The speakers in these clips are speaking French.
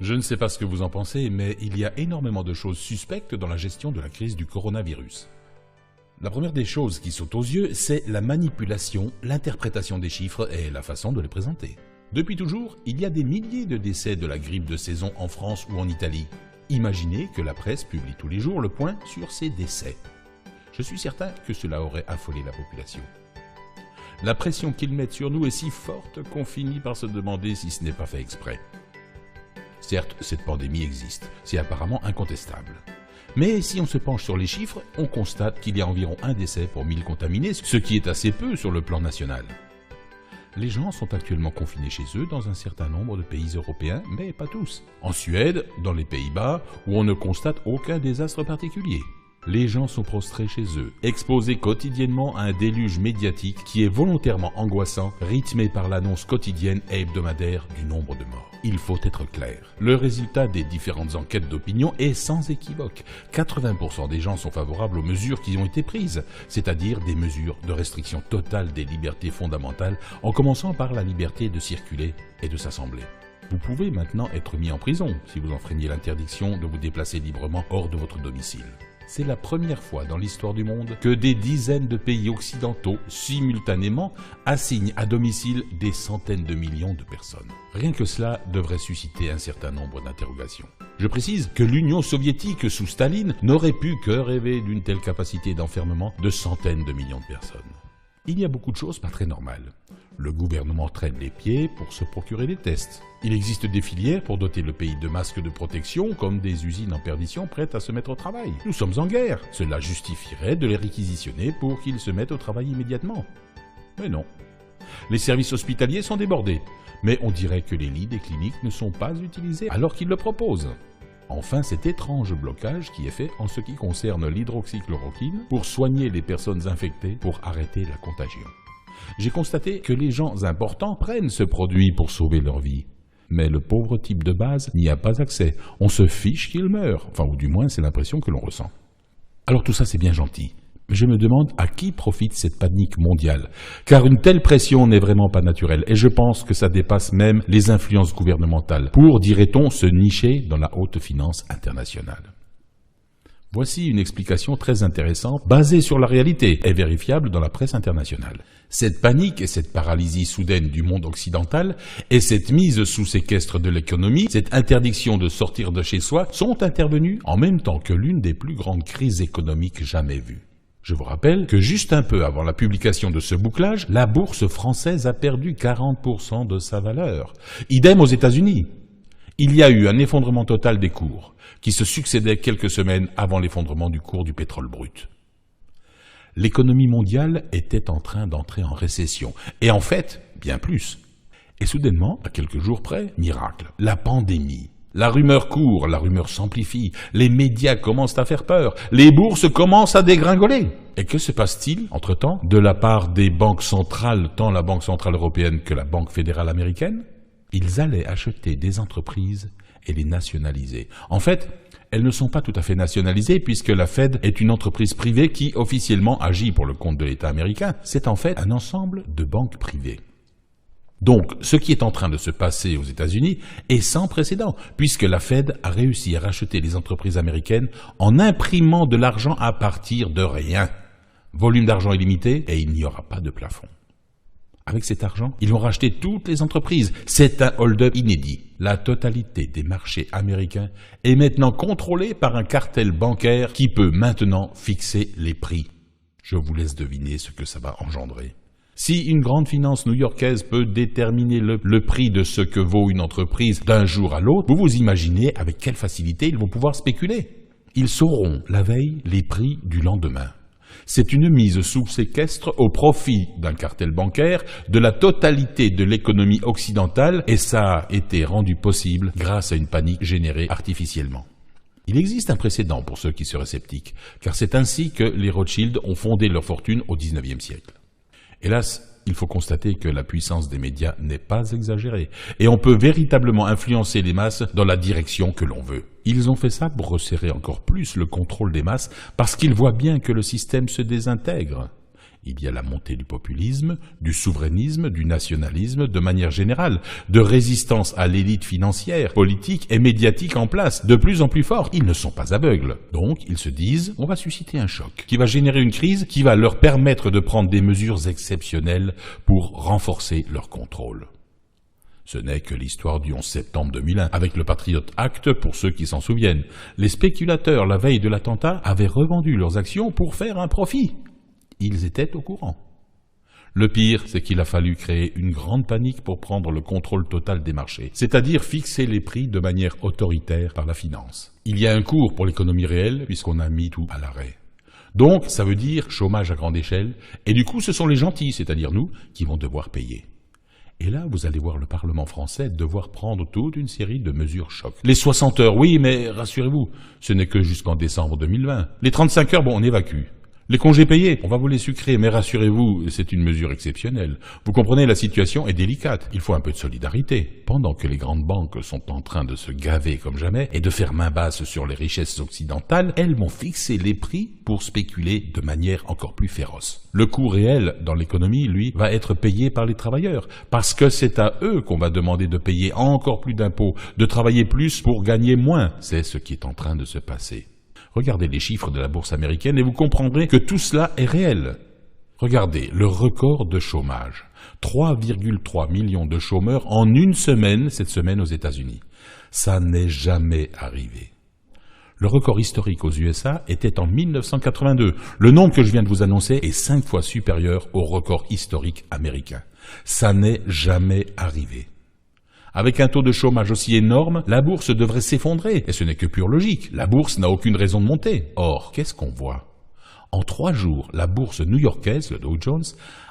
Je ne sais pas ce que vous en pensez, mais il y a énormément de choses suspectes dans la gestion de la crise du coronavirus. La première des choses qui saute aux yeux, c'est la manipulation, l'interprétation des chiffres et la façon de les présenter. Depuis toujours, il y a des milliers de décès de la grippe de saison en France ou en Italie. Imaginez que la presse publie tous les jours le point sur ces décès. Je suis certain que cela aurait affolé la population. La pression qu'ils mettent sur nous est si forte qu'on finit par se demander si ce n'est pas fait exprès. Certes, cette pandémie existe, c'est apparemment incontestable. Mais si on se penche sur les chiffres, on constate qu'il y a environ 1 décès pour 1000 contaminés, ce qui est assez peu sur le plan national. Les gens sont actuellement confinés chez eux dans un certain nombre de pays européens, mais pas tous. En Suède, dans les Pays-Bas, où on ne constate aucun désastre particulier. Les gens sont prostrés chez eux, exposés quotidiennement à un déluge médiatique qui est volontairement angoissant, rythmé par l'annonce quotidienne et hebdomadaire du nombre de morts. Il faut être clair. Le résultat des différentes enquêtes d'opinion est sans équivoque. 80% des gens sont favorables aux mesures qui ont été prises, c'est-à-dire des mesures de restriction totale des libertés fondamentales, en commençant par la liberté de circuler et de s'assembler. Vous pouvez maintenant être mis en prison si vous enfreignez l'interdiction de vous déplacer librement hors de votre domicile. C'est la première fois dans l'histoire du monde que des dizaines de pays occidentaux, simultanément, assignent à domicile des centaines de millions de personnes. Rien que cela devrait susciter un certain nombre d'interrogations. Je précise que l'Union soviétique sous Staline n'aurait pu que rêver d'une telle capacité d'enfermement de centaines de millions de personnes. Il y a beaucoup de choses pas très normales. Le gouvernement traîne les pieds pour se procurer des tests. Il existe des filières pour doter le pays de masques de protection, comme des usines en perdition prêtes à se mettre au travail. Nous sommes en guerre. Cela justifierait de les réquisitionner pour qu'ils se mettent au travail immédiatement. Mais non. Les services hospitaliers sont débordés. Mais on dirait que les lits des cliniques ne sont pas utilisés alors qu'ils le proposent. Enfin, cet étrange blocage qui est fait en ce qui concerne l'hydroxychloroquine pour soigner les personnes infectées pour arrêter la contagion. J'ai constaté que les gens importants prennent ce produit pour sauver leur vie. Mais le pauvre type de base n'y a pas accès. On se fiche qu'il meure. Enfin, ou du moins, c'est l'impression que l'on ressent. Alors tout ça, c'est bien gentil. Mais je me demande à qui profite cette panique mondiale. Car une telle pression n'est vraiment pas naturelle. Et je pense que ça dépasse même les influences gouvernementales. Pour, dirait-on, se nicher dans la haute finance internationale. Voici une explication très intéressante, basée sur la réalité et vérifiable dans la presse internationale. Cette panique et cette paralysie soudaine du monde occidental et cette mise sous séquestre de l'économie, cette interdiction de sortir de chez soi, sont intervenues en même temps que l'une des plus grandes crises économiques jamais vues. Je vous rappelle que juste un peu avant la publication de ce bouclage, la bourse française a perdu 40% de sa valeur. Idem aux États-Unis. Il y a eu un effondrement total des cours, qui se succédait quelques semaines avant l'effondrement du cours du pétrole brut. L'économie mondiale était en train d'entrer en récession, et en fait, bien plus. Et soudainement, à quelques jours près, miracle, la pandémie. La rumeur court, la rumeur s'amplifie, les médias commencent à faire peur, les bourses commencent à dégringoler. Et que se passe-t-il, entre-temps, de la part des banques centrales, tant la Banque centrale européenne que la Banque fédérale américaine? Ils allaient acheter des entreprises et les nationaliser. En fait, elles ne sont pas tout à fait nationalisées puisque la Fed est une entreprise privée qui officiellement agit pour le compte de l'État américain. C'est en fait un ensemble de banques privées. Donc, ce qui est en train de se passer aux États-Unis est sans précédent puisque la Fed a réussi à racheter les entreprises américaines en imprimant de l'argent à partir de rien. Volume d'argent illimité et il n'y aura pas de plafond. Avec cet argent, ils vont racheter toutes les entreprises. C'est un hold-up inédit. La totalité des marchés américains est maintenant contrôlée par un cartel bancaire qui peut maintenant fixer les prix. Je vous laisse deviner ce que ça va engendrer. Si une grande finance new-yorkaise peut déterminer le prix de ce que vaut une entreprise d'un jour à l'autre, vous vous imaginez avec quelle facilité ils vont pouvoir spéculer. Ils sauront la veille les prix du lendemain. C'est une mise sous séquestre au profit d'un cartel bancaire de la totalité de l'économie occidentale et ça a été rendu possible grâce à une panique générée artificiellement. Il existe un précédent pour ceux qui seraient sceptiques, car c'est ainsi que les Rothschild ont fondé leur fortune au XIXe siècle. Hélas, il faut constater que la puissance des médias n'est pas exagérée et on peut véritablement influencer les masses dans la direction que l'on veut. Ils ont fait ça pour resserrer encore plus le contrôle des masses parce qu'ils voient bien que le système se désintègre. Il y a la montée du populisme, du souverainisme, du nationalisme de manière générale, de résistance à l'élite financière, politique et médiatique en place, de plus en plus forte. Ils ne sont pas aveugles. Donc, ils se disent, on va susciter un choc, qui va générer une crise, qui va leur permettre de prendre des mesures exceptionnelles pour renforcer leur contrôle. Ce n'est que l'histoire du 11 septembre 2001, avec le Patriot Act pour ceux qui s'en souviennent. Les spéculateurs, la veille de l'attentat, avaient revendu leurs actions pour faire un profit. Ils étaient au courant. Le pire, c'est qu'il a fallu créer une grande panique pour prendre le contrôle total des marchés, c'est-à-dire fixer les prix de manière autoritaire par la finance. Il y a un cours pour l'économie réelle, puisqu'on a mis tout à l'arrêt. Donc, ça veut dire chômage à grande échelle, et du coup, ce sont les gentils, c'est-à-dire nous, qui vont devoir payer. Et là, vous allez voir le Parlement français devoir prendre toute une série de mesures chocs. Les 60 heures, oui, mais rassurez-vous, ce n'est que jusqu'en décembre 2020. Les 35 heures, bon, on évacue. Les congés payés, on va vous les sucrer, mais rassurez-vous, c'est une mesure exceptionnelle. Vous comprenez, la situation est délicate. Il faut un peu de solidarité. Pendant que les grandes banques sont en train de se gaver comme jamais et de faire main basse sur les richesses occidentales, elles vont fixer les prix pour spéculer de manière encore plus féroce. Le coût réel dans l'économie, lui, va être payé par les travailleurs, parce que c'est à eux qu'on va demander de payer encore plus d'impôts, de travailler plus pour gagner moins. C'est ce qui est en train de se passer. Regardez les chiffres de la bourse américaine et vous comprendrez que tout cela est réel. Regardez le record de chômage. 3,3 millions de chômeurs en une semaine, cette semaine aux États-Unis. Ça n'est jamais arrivé. Le record historique aux USA était en 1982. Le nombre que je viens de vous annoncer est 5 fois supérieur au record historique américain. Ça n'est jamais arrivé. Avec un taux de chômage aussi énorme, la bourse devrait s'effondrer, et ce n'est que pure logique. La bourse n'a aucune raison de monter. Or, qu'est-ce qu'on voit? En 3 jours, la bourse new-yorkaise, le Dow Jones,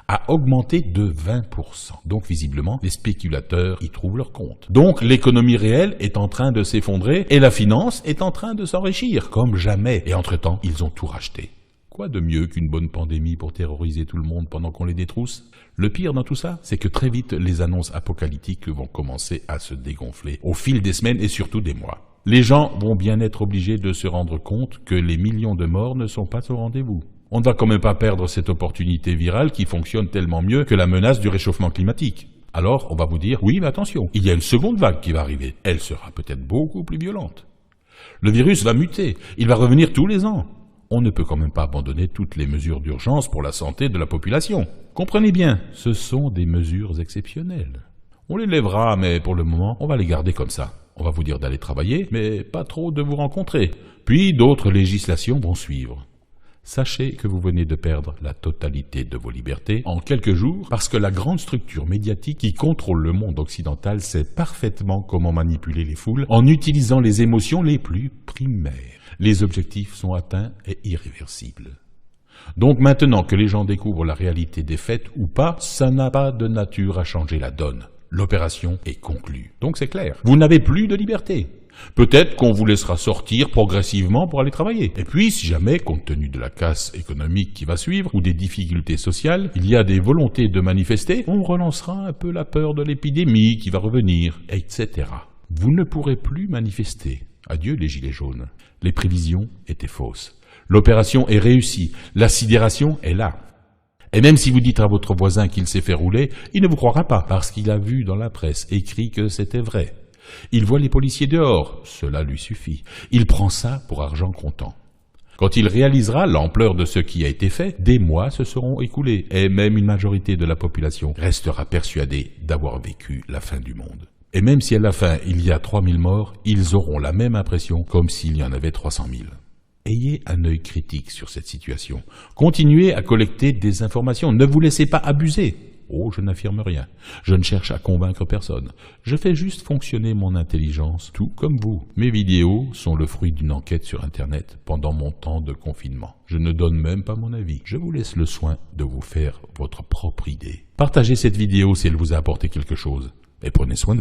a augmenté de 20%. Donc, visiblement, les spéculateurs y trouvent leur compte. Donc, l'économie réelle est en train de s'effondrer, et la finance est en train de s'enrichir, comme jamais. Et entre-temps, ils ont tout racheté. Quoi de mieux qu'une bonne pandémie pour terroriser tout le monde pendant qu'on les détrousse? Le pire dans tout ça, c'est que très vite, les annonces apocalyptiques vont commencer à se dégonfler, au fil des semaines et surtout des mois. Les gens vont bien être obligés de se rendre compte que les millions de morts ne sont pas au rendez-vous. On ne va quand même pas perdre cette opportunité virale qui fonctionne tellement mieux que la menace du réchauffement climatique. Alors, on va vous dire, oui, mais attention, il y a une seconde vague qui va arriver. Elle sera peut-être beaucoup plus violente. Le virus va muter, il va revenir tous les ans. On ne peut quand même pas abandonner toutes les mesures d'urgence pour la santé de la population. Comprenez bien, ce sont des mesures exceptionnelles. On les lèvera, mais pour le moment, on va les garder comme ça. On va vous dire d'aller travailler, mais pas trop de vous rencontrer. Puis d'autres législations vont suivre. Sachez que vous venez de perdre la totalité de vos libertés en quelques jours parce que la grande structure médiatique qui contrôle le monde occidental sait parfaitement comment manipuler les foules en utilisant les émotions les plus primaires. Les objectifs sont atteints et irréversibles. Donc maintenant que les gens découvrent la réalité des faits ou pas, ça n'a pas de nature à changer la donne. L'opération est conclue. Donc c'est clair, vous n'avez plus de liberté. Peut-être qu'on vous laissera sortir progressivement pour aller travailler. Et puis, si jamais, compte tenu de la casse économique qui va suivre, ou des difficultés sociales, il y a des volontés de manifester, on relancera un peu la peur de l'épidémie qui va revenir, etc. Vous ne pourrez plus manifester. Adieu les gilets jaunes. Les prévisions étaient fausses. L'opération est réussie. La sidération est là. Et même si vous dites à votre voisin qu'il s'est fait rouler, il ne vous croira pas, parce qu'il a vu dans la presse écrit que c'était vrai. Il voit les policiers dehors, cela lui suffit. Il prend ça pour argent comptant. Quand il réalisera l'ampleur de ce qui a été fait, des mois se seront écoulés, et même une majorité de la population restera persuadée d'avoir vécu la fin du monde. Et même si à la fin il y a 3000 morts, ils auront la même impression comme s'il y en avait 300 000. Ayez un œil critique sur cette situation. Continuez à collecter des informations, ne vous laissez pas abuser. Oh, je n'affirme rien. Je ne cherche à convaincre personne. Je fais juste fonctionner mon intelligence, tout comme vous. Mes vidéos sont le fruit d'une enquête sur Internet pendant mon temps de confinement. Je ne donne même pas mon avis. Je vous laisse le soin de vous faire votre propre idée. Partagez cette vidéo si elle vous a apporté quelque chose. Et prenez soin de vous.